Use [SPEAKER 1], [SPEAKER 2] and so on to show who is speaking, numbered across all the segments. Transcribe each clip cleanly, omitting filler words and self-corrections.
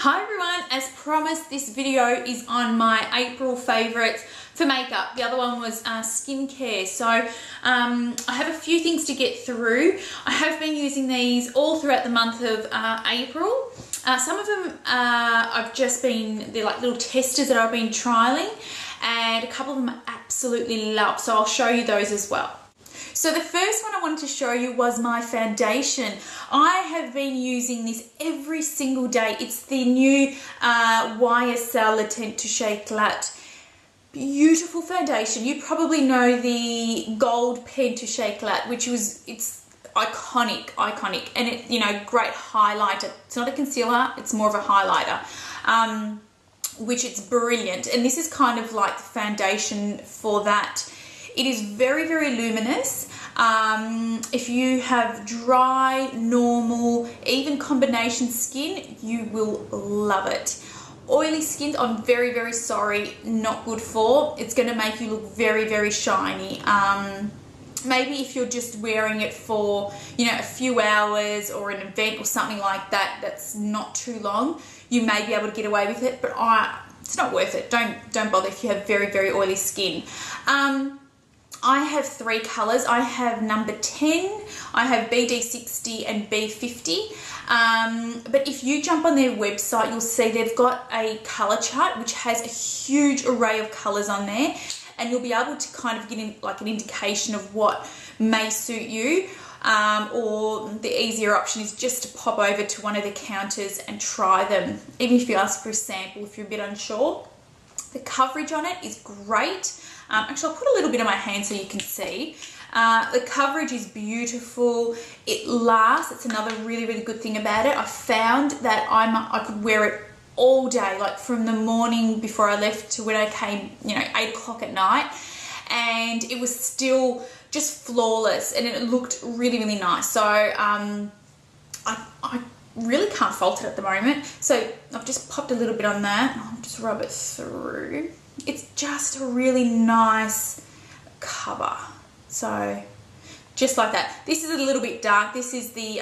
[SPEAKER 1] Hi everyone, as promised this video is on my April favourites for makeup. The other one was skincare. So I have a few things to get through. I have been using these all throughout the month of April. Some of them they're like little testers that I've been trialling, and a couple of them I absolutely love. So I'll show you those as well. So the first one I wanted to show you was my foundation. I have been using this every single day. It's the new YSL Touche Eclat. Beautiful foundation. You probably know the gold pen Touche Eclat, it's iconic, and it, you know, great highlighter. It's not a concealer, it's more of a highlighter, which it's brilliant. And this is kind of like the foundation for that. It is very, very luminous. If you have dry, normal, even combination skin, you will love it. Oily skin, I'm very, very sorry, not good for. It's going to make you look very, very shiny. Maybe if you're just wearing it for, you know, a few hours or an event or something like that, that's not too long, you may be able to get away with it, but it's not worth it. Don't bother if you have very, very oily skin. I have three colours. I have number 10, I have BD60 and B50. But if you jump on their website, you'll see they've got a colour chart which has a huge array of colours on there, and you'll be able to kind of get like an indication of what may suit you. Or the easier option is just to pop over to one of the counters and try them, even if you ask for a sample if you're a bit unsure. The coverage on it is great. Actually, I'll put a little bit on my hand so you can see. The coverage is beautiful. It lasts. It's another really, really good thing about it. I found that I could wear it all day, like from the morning before I left to when I came, you know, 8 o'clock at night. And it was still just flawless, and it looked really, really nice. So I really can't fault it at the moment. So I've just popped a little bit on that. I'll just rub it through. It's just a really nice cover. So just like that. This is a little bit dark. This is the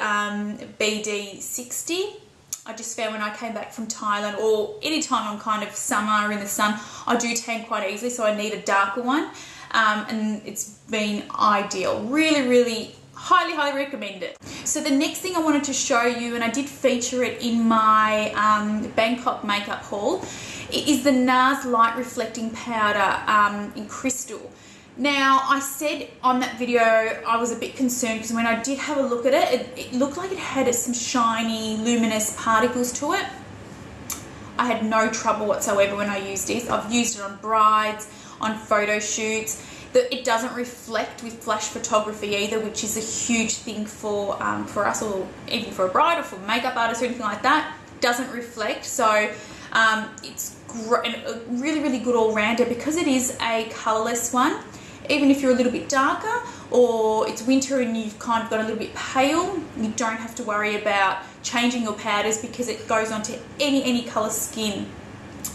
[SPEAKER 1] BD60. I just found when I came back from Thailand, or anytime I'm kind of summer in the sun, I do tan quite easily, so I need a darker one. And it's been ideal. Really, really highly, highly recommend it. So the next thing I wanted to show you, and I did feature it in my Bangkok makeup haul, it is the Nars Light Reflecting Powder in Crystal. Now, I said on that video I was a bit concerned because when I did have a look at it, it looked like it had some shiny, luminous particles to it. I had no trouble whatsoever when I used this. I've used it on brides, on photo shoots. It doesn't reflect with flash photography either, which is a huge thing for us, or even for a bride or for a makeup artist or anything like that. It doesn't reflect, so it's great, and a really, really good all-rounder because it is a colourless one. Even if you're a little bit darker, or it's winter and you've kind of got a little bit pale, you don't have to worry about changing your powders because it goes onto any colour skin.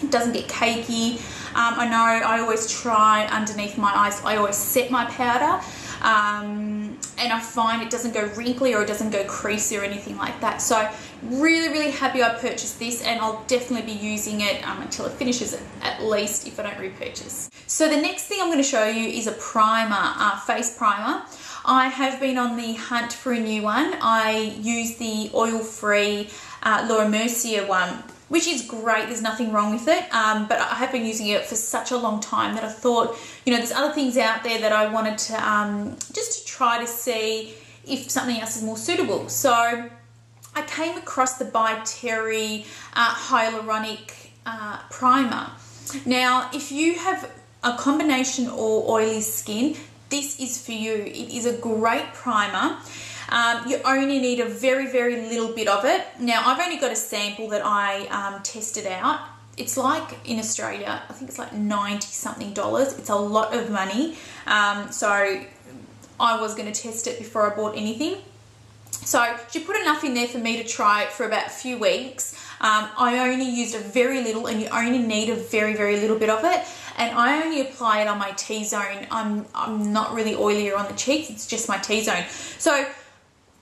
[SPEAKER 1] It doesn't get cakey. I know I always try underneath my eyes, I always set my powder, and I find it doesn't go wrinkly or it doesn't go creasy or anything like that. So really, really happy I purchased this, and I'll definitely be using it until it finishes, at least, if I don't repurchase. So the next thing I'm going to show you is a primer, face primer. I have been on the hunt for a new one. I use the oil-free Laura Mercier one, which is great. There's nothing wrong with it, but I have been using it for such a long time that I thought, you know, there's other things out there that I wanted to just to try to see if something else is more suitable. So I came across the By Terry Hyaluronic primer. Now, if you have a combination or oily skin, this is for you. It is a great primer. You only need a very, very little bit of it. Now, I've only got a sample that I tested out. It's like, in Australia, I think it's like $90-something. It's a lot of money. So I was going to test it before I bought anything. So she put enough in there for me to try it for about a few weeks. I only used a very little, and you only need a very, very little bit of it. And I only apply it on my T-zone. I'm not really oilier on the cheeks. It's just my T-zone. So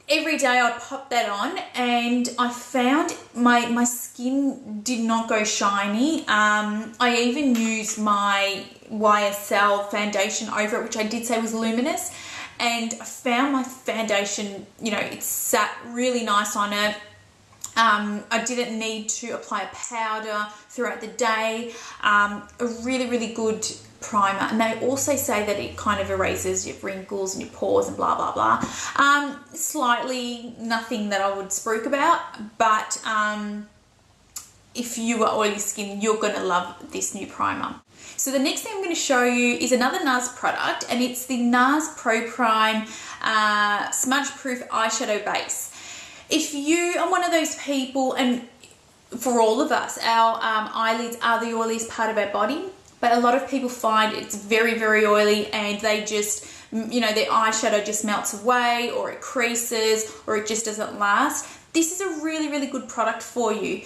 [SPEAKER 1] every day I'd pop that on, and I found my skin did not go shiny. I even used my YSL foundation over it, which I did say was luminous, and I found my foundation, you know, it sat really nice on it. I didn't need to apply a powder throughout the day. A really, really good primer, and they also say that it kind of erases your wrinkles and your pores and blah blah blah. Slightly nothing that I would spruik about, but if you are oily skin, you're gonna love this new primer. So the next thing I'm going to show you is another Nars product, and it's the Nars Pro Prime Smudgeproof Eyeshadow Base. If you are one of those people, and for all of us, our eyelids are the oiliest part of our body, but a lot of people find it's very, very oily, and they just, you know, their eyeshadow just melts away, or it creases, or it just doesn't last. This is a really, really good product for you.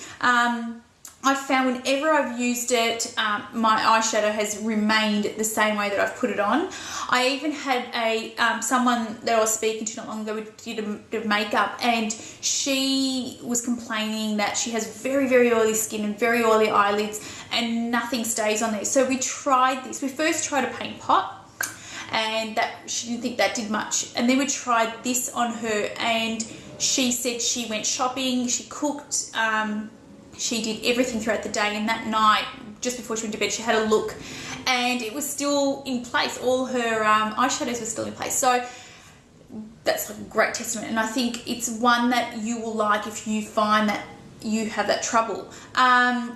[SPEAKER 1] I've found whenever I've used it, my eyeshadow has remained the same way that I've put it on. I even had someone that I was speaking to not long ago who did a bit of makeup, and she was complaining that she has very, very oily skin and very oily eyelids, and nothing stays on there. So we tried this. We first tried a paint pot, and she didn't think that did much. And then we tried this on her, and she said she went shopping, she cooked, she did everything throughout the day, and that night, just before she went to bed, she had a look, and it was still in place. All her eyeshadows were still in place. So that's like a great testament, and I think it's one that you will like if you find that you have that trouble.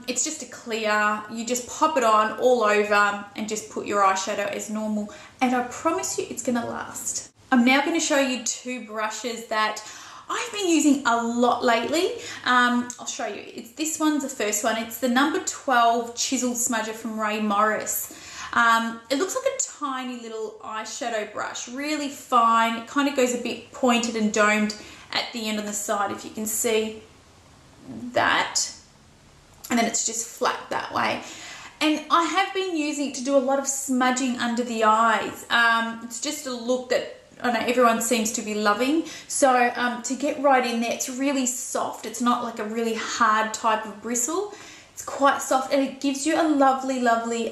[SPEAKER 1] It's just a clear, you just pop it on all over and just put your eyeshadow as normal, and I promise you it's gonna last. I'm now going to show you two brushes that I've been using a lot lately. I'll show you. This one's the first one. It's the number 12 Chiseled Smudger from Ray Morris. It looks like a tiny little eyeshadow brush, really fine. It kind of goes a bit pointed and domed at the end on the side, if you can see that. And then it's just flat that way. And I have been using it to do a lot of smudging under the eyes. It's just a look that I know everyone seems to be loving. So to get right in there, it's really soft. It's not like a really hard type of bristle. It's quite soft, and it gives you a lovely, lovely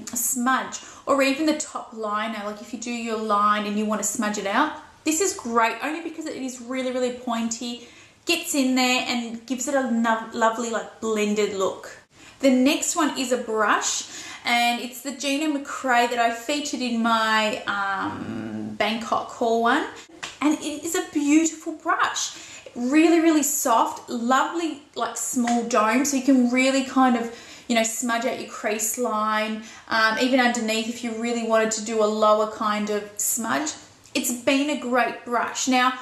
[SPEAKER 1] smudge. Or even the top liner, like if you do your line and you want to smudge it out, this is great, only because it is really, really pointy, gets in there and gives it a lovely like blended look. The next one is a brush, and it's the Gino McCray that I featured in my Bangkok haul one, and it is a beautiful brush. Really, really soft, lovely like small dome, so you can really kind of, you know, smudge out your crease line, even underneath if you really wanted to do a lower kind of smudge. It's been a great brush. Now,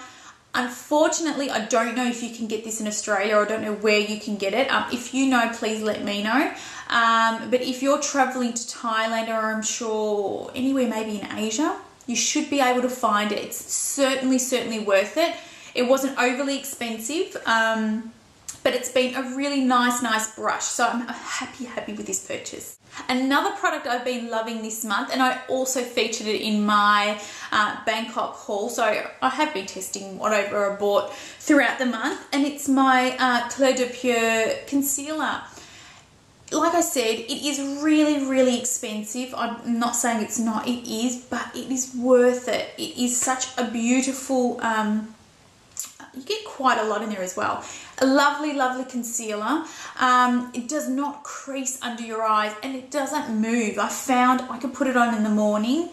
[SPEAKER 1] unfortunately, I don't know if you can get this in Australia, or I don't know where you can get it. If you know, please let me know. But if you're traveling to Thailand, or I'm sure anywhere maybe in Asia, you should be able to find it. It's certainly worth it. It wasn't overly expensive, but it's been a really nice brush. So I'm happy with this purchase. Another product I've been loving this month, and I also featured it in my Bangkok haul, so I have been testing whatever I bought throughout the month, and it's my Eclat de Pure concealer. Like I said, it is really expensive. I'm not saying it's not, it is, but it is worth it. It is such a beautiful, you get quite a lot in there as well. A lovely concealer. It does not crease under your eyes, and it doesn't move. I found I can put it on in the morning.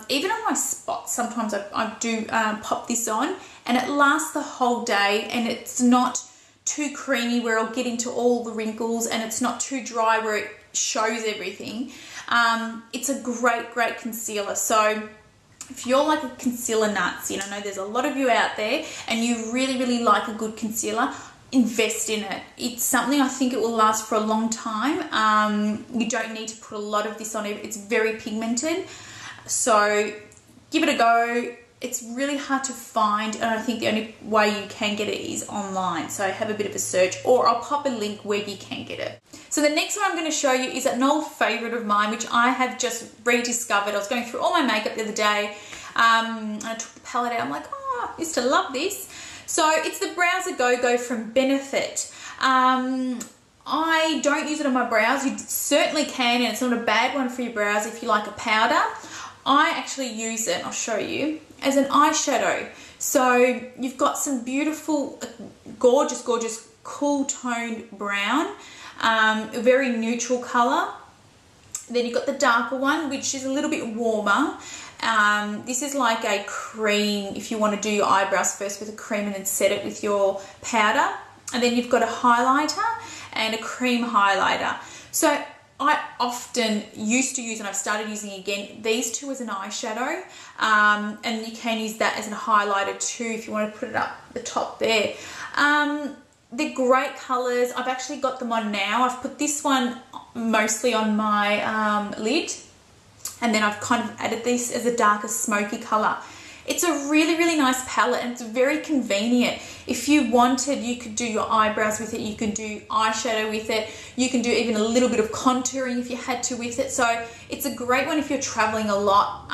[SPEAKER 1] Even on my spots, sometimes I do pop this on, and it lasts the whole day, and it's not too creamy where it'll get into all the wrinkles, and it's not too dry where it shows everything. It's a great concealer. So if you're like a concealer nuts, you know, I know there's a lot of you out there, and you really like a good concealer, invest in it. It's something I think it will last for a long time. You don't need to put a lot of this on. It's very pigmented, so give it a go. It's really hard to find, and I think the only way you can get it is online. So have a bit of a search, or I'll pop a link where you can get it. So the next one I'm going to show you is an old favorite of mine, which I have just rediscovered. I was going through all my makeup the other day, and I took the palette out. I'm like, oh, I used to love this. So it's the Brows A Go-Go from Benefit. I don't use it on my brows. You certainly can, and it's not a bad one for your brows if you like a powder. I actually use it, I'll show you, as an eyeshadow. So you've got some beautiful, gorgeous, gorgeous, cool toned brown, a very neutral colour. Then you've got the darker one, which is a little bit warmer. This is like a cream if you want to do your eyebrows first with a cream and then set it with your powder. And then you've got a highlighter and a cream highlighter. So I often used to use, and I've started using again, these two as an eyeshadow. And you can use that as a highlighter too if you want to put it up the top there. They're great colours. I've actually got them on now. I've put this one mostly on my lid. And then I've kind of added this as a darker smoky colour. It's a really, really nice palette, and it's very convenient. If you wanted, you could do your eyebrows with it. You can do eyeshadow with it. You can do even a little bit of contouring if you had to with it. So it's a great one if you're traveling a lot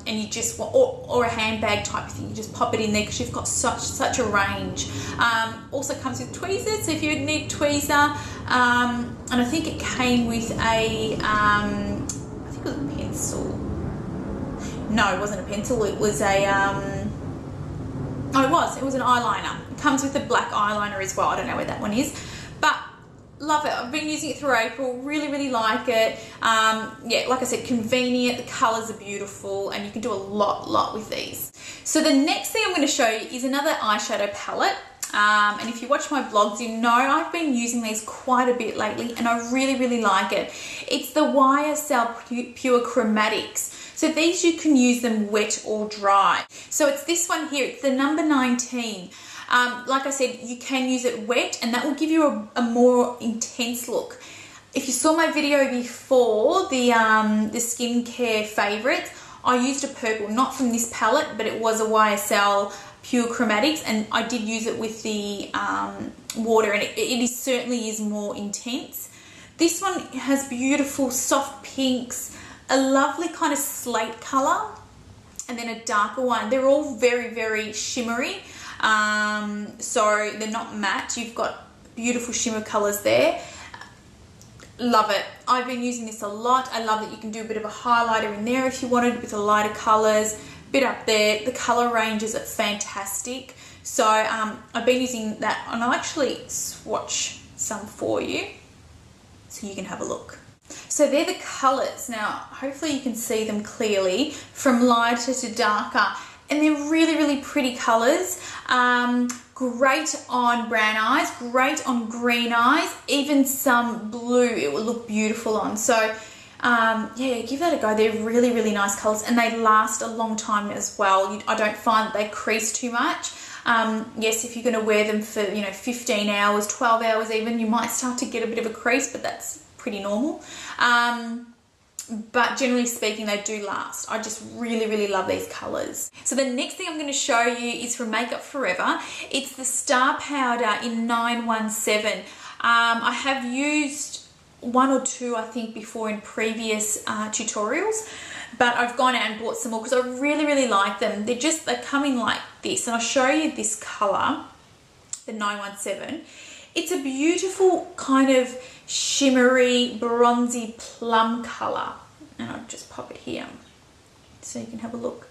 [SPEAKER 1] and you just want, or a handbag type of thing. You just pop it in there because you've got such a range. Also comes with tweezers, so if you need tweezer. And I think it came with a, I think it was a pencil. No, it wasn't a pencil, it was a, oh it was an eyeliner. It comes with a black eyeliner as well. I don't know where that one is, but love it. I've been using it through April, really, really like it. Yeah, like I said, convenient, the colours are beautiful, and you can do a lot with these. So the next thing I'm going to show you is another eyeshadow palette. And if you watch my vlogs, you know I've been using these quite a bit lately, and I really, really like it. It's the YSL Pure Chromatics. So these, you can use them wet or dry. So it's this one here, it's the number 19. Like I said, you can use it wet, and that will give you a more intense look. If you saw my video before, the skincare favourites, I used a purple, not from this palette, but it was a YSL Pure Chromatics, and I did use it with the water, and it certainly is more intense. This one has beautiful soft pinks, a lovely kind of slate colour, and then a darker one. They're all very, very shimmery, so they're not matte. You've got beautiful shimmer colours there. Love it. I've been using this a lot. I love that you can do a bit of a highlighter in there if you wanted, with the lighter colours, bit up there. The colour ranges are fantastic. So I've been using that, and I'll actually swatch some for you so you can have a look. So they're the colours. Now, hopefully you can see them clearly, from lighter to darker, and they're really, really pretty colours. Great on brown eyes, great on green eyes, even some blue it will look beautiful on. So yeah, give that a go. They're really, really nice colours, and they last a long time as well. I don't find that they crease too much. Yes, if you're going to wear them for 15 hours, 12 hours even, you might start to get a bit of a crease, but that's pretty normal. But generally speaking, they do last. I just really, really love these colours. So the next thing I'm going to show you is from Makeup Forever. It's the Star Powder in 917. I have used one or two, I think, before in previous tutorials, but I've gone out and bought some more because I really, really like them. They come in like this, and I'll show you this colour, the 917. It's a beautiful kind of shimmery, bronzy plum colour. And I'll just pop it here so you can have a look.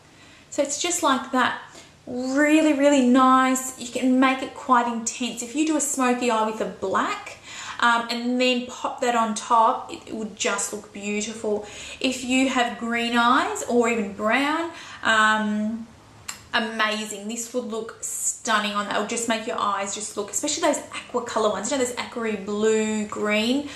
[SPEAKER 1] So it's just like that. Really, really nice. You can make it quite intense. If you do a smoky eye with a black and then pop that on top, it would just look beautiful. If you have green eyes or even brown, amazing. This would look stunning on that. It will just make your eyes just look, especially those aqua colour ones, you know, those aqua blue, green,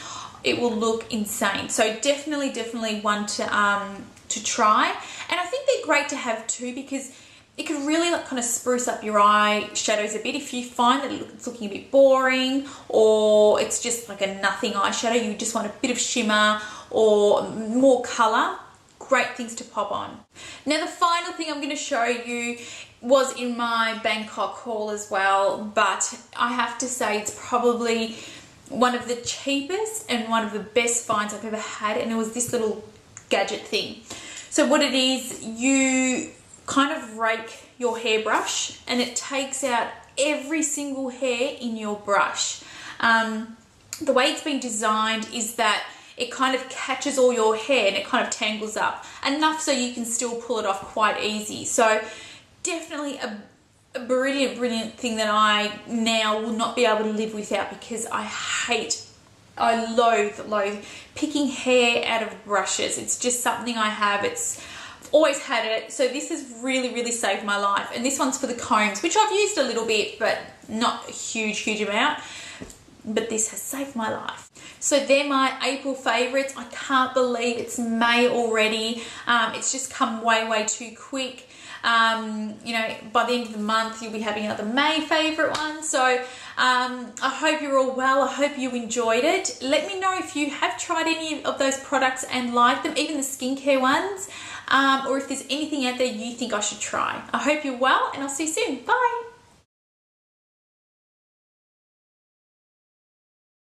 [SPEAKER 1] it will look insane. So definitely one to try. And I think they're great to have too, because it can really kind of spruce up your eye shadows a bit. If you find that it's looking a bit boring, or it's just like a nothing eyeshadow, you just want a bit of shimmer or more colour, great things to pop on. Now the final thing I'm going to show you was in my Bangkok haul as well, but I have to say it's probably one of the cheapest and one of the best finds I've ever had, and it was this little gadget thing. So what it is, you kind of rake your hairbrush and it takes out every single hair in your brush. The way it's been designed is that it kind of catches all your hair and it kind of tangles up enough so you can still pull it off quite easy. So definitely a brilliant thing that I now will not be able to live without, because I loathe picking hair out of brushes. It's just something I have. I've always had it. So this has really saved my life. And this one's for the combs, which I've used a little bit, but not a huge amount. But this has saved my life. So they're my April favorites. I can't believe it's May already. It's just come way too quick. You know, by the end of the month you'll be having another May favorite one. So I hope you're all well. I hope you enjoyed it. Let me know if you have tried any of those products and like them, even the skincare ones, or if there's anything out there you think I should try. I hope you're well, and I'll see you soon. Bye.